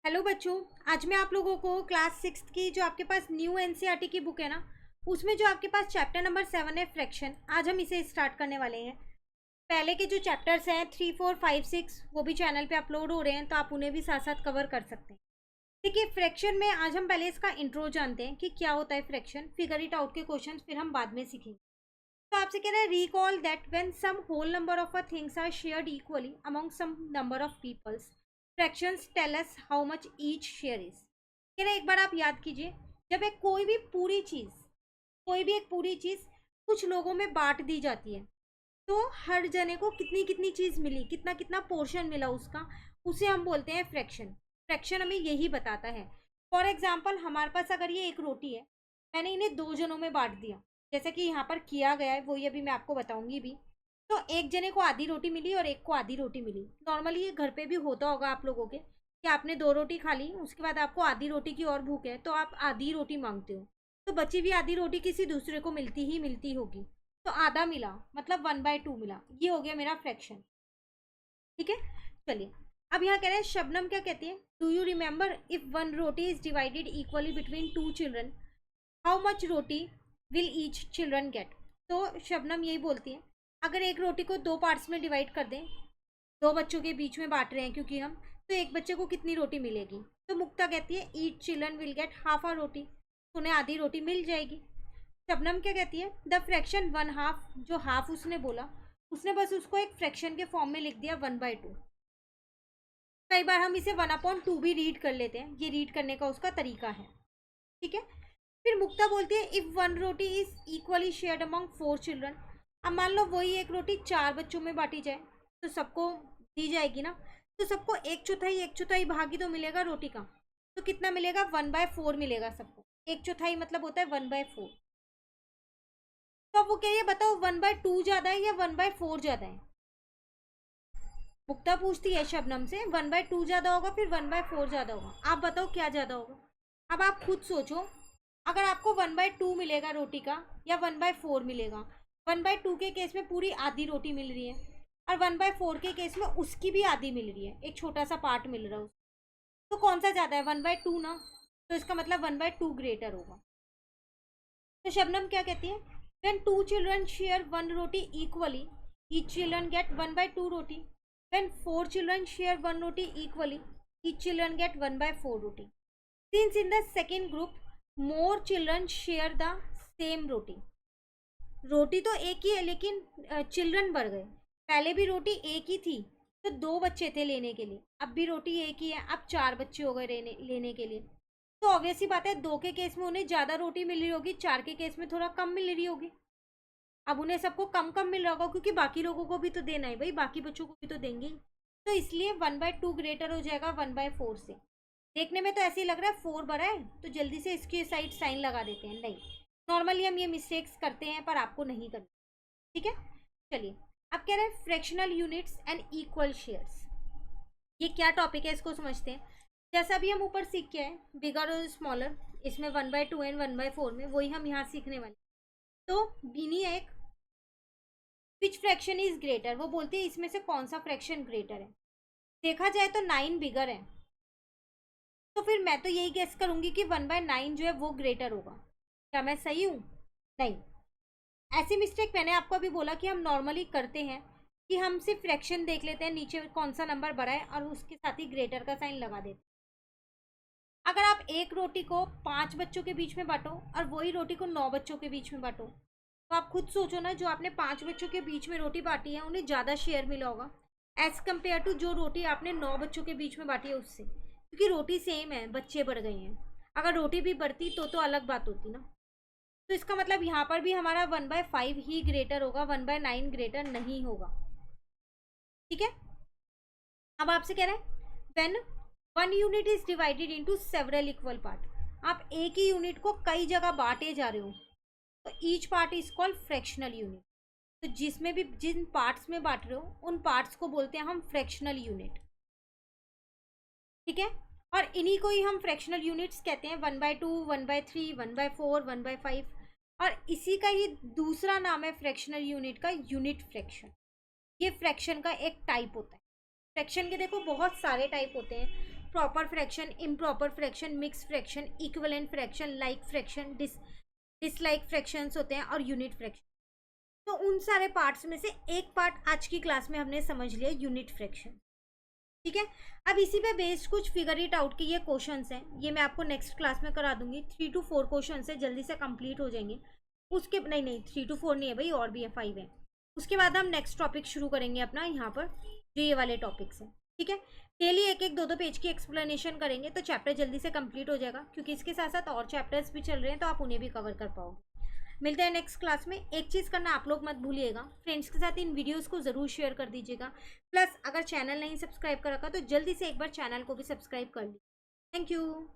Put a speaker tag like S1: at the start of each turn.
S1: Hello बच्चों। आज मैं आप लोगों को क्लास 6 की जो आपके पास न्यू एनसीईआरटी की बुक है ना, उसमें जो आपके पास चैप्टर नंबर 7 है फ्रैक्शन, आज हम इसे स्टार्ट करने वाले हैं। पहले के जो चैप्टर्स हैं 3, 4, 5, 6 वो भी चैनल पे अपलोड हो रहे हैं, तो आप उन्हें भी साथ साथ कवर कर सकते हैं। देखिए, फ्रैक्शन में आज हम पहले इसका इंट्रो जानते हैं कि क्या होता है फ्रैक्शन, फिगर इट आउट के क्वेश्चन फिर हम बाद में सीखेंगे। तो आपसे कह रहा है recall that when some whole number of a things are shared equally among some number of peoples, fractions tell us how much each share is. कह रहे एक बार आप याद कीजिए, जब एक कोई भी एक पूरी चीज कुछ लोगों में बांट दी जाती है, तो हर जने को कितनी कितनी चीज मिली, कितना कितना पोर्शन मिला उसका, उसे हम बोलते हैं फ्रैक्शन। फ्रैक्शन हमें यही बताता है। फॉर एग्जाम्पल, हमारे पास अगर ये एक रोटी है, मैंने इन्हें दो जनों में बांट दिया, जैसा कि यहाँ पर किया गया है, वही अभी मैं आपको बताऊंगी भी। तो एक जने को आधी रोटी मिली और एक को आधी रोटी मिली। नॉर्मली ये घर पे भी होता होगा आप लोगों के, कि आपने दो रोटी खा ली, उसके बाद आपको आधी रोटी की और भूख है, तो आप आधी रोटी मांगते हो, तो बची हुई आधी रोटी किसी दूसरे को मिलती ही मिलती होगी। तो आधा मिला मतलब 1/2 मिला, ये हो गया मेरा फ्रैक्शन। ठीक है, चलिए। अब यहाँ कह रहे हैं शबनम क्या कहती है, do you remember if one roti is divided equally between two children, how much roti will each children gate. तो शबनम यही बोलती है, अगर एक रोटी को दो पार्ट्स में डिवाइड कर दें, दो बच्चों के बीच में बांट रहे हैं क्योंकि हम, तो एक बच्चे को कितनी रोटी मिलेगी। तो मुक्ता कहती है each children will get half a roti, उन्हें आधी रोटी मिल जाएगी। शबनम क्या कहती है, द फ्रैक्शन 1/2, जो हाफ उसने बोला, उसने बस उसको एक फ्रैक्शन के फॉर्म में लिख दिया 1/2। कई बार हम इसे 1/2 भी रीड कर लेते हैं, ये रीड करने का उसका तरीका है। ठीक है, फिर मुक्ता बोलती है if one roti is equally shared among 4 children. अब मान लो वही एक रोटी चार बच्चों में बांटी जाए, तो सबको दी जाएगी ना, तो सबको एक चौथाई भाग ही तो मिलेगा रोटी का। तो कितना मिलेगा, 1/4 मिलेगा सबको। एक चौथाई मतलब होता है 1/4। तो अब वो कह रही है बताओ 1/2 ज्यादा है या 1/4 ज्यादा है। मुक्ता पूछती है शबनम से, 1/2 ज्यादा होगा फिर 1/4 ज्यादा होगा, आप बताओ क्या ज्यादा होगा। अब आप खुद सोचो, अगर आपको 1/2 मिलेगा रोटी का या 1/4 मिलेगा। 1/2 के केस में पूरी आधी रोटी मिल रही है, और 1/4 के केस में उसकी भी आधी मिल रही है, एक छोटा सा पार्ट मिल रहा है। तो कौन सा ज्यादा है, 1/2 ना, तो इसका मतलब 1/2 ग्रेटर होगा। तो शबनम क्या कहती है, when two children share one roti equally, each children get 1/2 roti. When four children share one roti equally, each children get 1/4 roti. Since in the second group more children share the same roti. रोटी तो एक ही है लेकिन children बढ़ गए। पहले भी रोटी एक ही थी, तो दो बच्चे थे लेने के लिए, अब भी रोटी एक ही है, अब चार बच्चे हो गए लेने के लिए। तो ऑब्वियस सी बात है, दो के केस में उन्हें ज्यादा रोटी मिल रही होगी, चार के केस में थोड़ा कम मिल रही होगी। अब उन्हें सबको कम कम मिल रहा होगा, क्योंकि बाकी लोगों को भी तो देना है भाई, बाकी बच्चों को भी तो देंगे ही। तो इसलिए 1/2 ग्रेटर हो जाएगा 1/4 से। देखने में तो ऐसे ही लग रहा है 4 बड़ा है, तो जल्दी से इसकी साइड साइन लगा देते हैं। नहीं, नॉर्मली हम ये मिस्टेक्स करते हैं, पर आपको नहीं करना। ठीक है, चलिए। अब कह रहे हैं fractional units and equal shares. ये क्या टॉपिक है, इसको समझते हैं। जैसा भी हम ऊपर सीख के आए, बिगर और स्मॉलर, इसमें 1/2 एंड 1/4 में, वही हम यहाँ सीखने वाले। तो बीनी एक विच फ्रैक्शन इज ग्रेटर, वो बोलती है इसमें से कौन सा फ्रैक्शन ग्रेटर है। देखा जाए तो 9 बिगर है, तो फिर मैं तो यही गेस करूंगी कि 1/9 जो है वो ग्रेटर होगा। क्या मैं सही हूँ? नहीं। ऐसी मिस्टेक मैंने आपको अभी बोला कि हम नॉर्मली करते हैं, कि हम सिर्फ फ्रैक्शन देख लेते हैं नीचे कौन सा नंबर बड़ा है, और उसके साथ ही ग्रेटर का साइन लगा देते हैं। अगर आप एक रोटी को 5 बच्चों के बीच में बांटो और वही रोटी को 9 बच्चों के बीच में बांटो, तो आप खुद सोचो ना, जो आपने 5 बच्चों के बीच में रोटी बांटी है उन्हें ज़्यादा शेयर मिला होगा एज कम्पेयर टू जो रोटी आपने 9 बच्चों के बीच में बांटी है उससे, क्योंकि रोटी सेम है, बच्चे बढ़ गए हैं। अगर रोटी भी बढ़ती तो अलग बात होती ना। तो इसका मतलब यहाँ पर भी हमारा 1/5 ही ग्रेटर होगा, 1/9 ग्रेटर नहीं होगा। ठीक है, अब आपसे कह रहे हैं when one unit is divided into several equal part, आप एक ही यूनिट को कई जगह बांटे जा रहे हो, तो each part is called fractional unit. तो जिसमें भी जिन पार्ट्स में बांट रहे हो उन पार्ट्स को बोलते हैं हम फ्रैक्शनल यूनिट। ठीक है, और इन्हीं को ही हम फ्रैक्शनल यूनिट्स कहते हैं, 1/2, 1/3, 1/4, 1/5। और इसी का ही दूसरा नाम है फ्रैक्शनल यूनिट का यूनिट फ्रैक्शन। ये फ्रैक्शन का एक टाइप होता है। फ्रैक्शन के देखो बहुत सारे टाइप होते हैं, proper fraction, improper fraction, mix fraction, equivalent fraction, like fraction, dislike fractions होते हैं और यूनिट फ्रैक्शन। तो उन सारे पार्ट्स में से एक पार्ट आज की क्लास में हमने समझ लिया, यूनिट फ्रैक्शन। ठीक है, अब इसी पे बेस्ड कुछ फिगर इट आउट के ये क्वेश्चंस हैं, ये मैं आपको नेक्स्ट क्लास में करा दूंगी। 3 to 4 क्वेश्चन से जल्दी से कंप्लीट हो जाएंगे। उसके नहीं 3 to 4 नहीं है भाई, और भी है, 5 है। उसके बाद हम नेक्स्ट टॉपिक शुरू करेंगे अपना यहाँ पर, जो ये वाले टॉपिक्स हैं। ठीक है, डेली एक एक दो पेज की एक्सप्लेनेशन करेंगे तो चैप्टर जल्दी से कंप्लीट हो जाएगा, क्योंकि इसके साथ साथ और चैप्टर्स भी चल रहे हैं तो आप उन्हें भी कवर कर पाओगे। मिलते हैं नेक्स्ट क्लास में। एक चीज़ करना आप लोग मत भूलिएगा, फ्रेंड्स के साथ इन वीडियोस को ज़रूर शेयर कर दीजिएगा। प्लस अगर चैनल नहीं सब्सक्राइब कर रखा तो जल्दी से एक बार चैनल को भी सब्सक्राइब कर लीजिए। Thank you.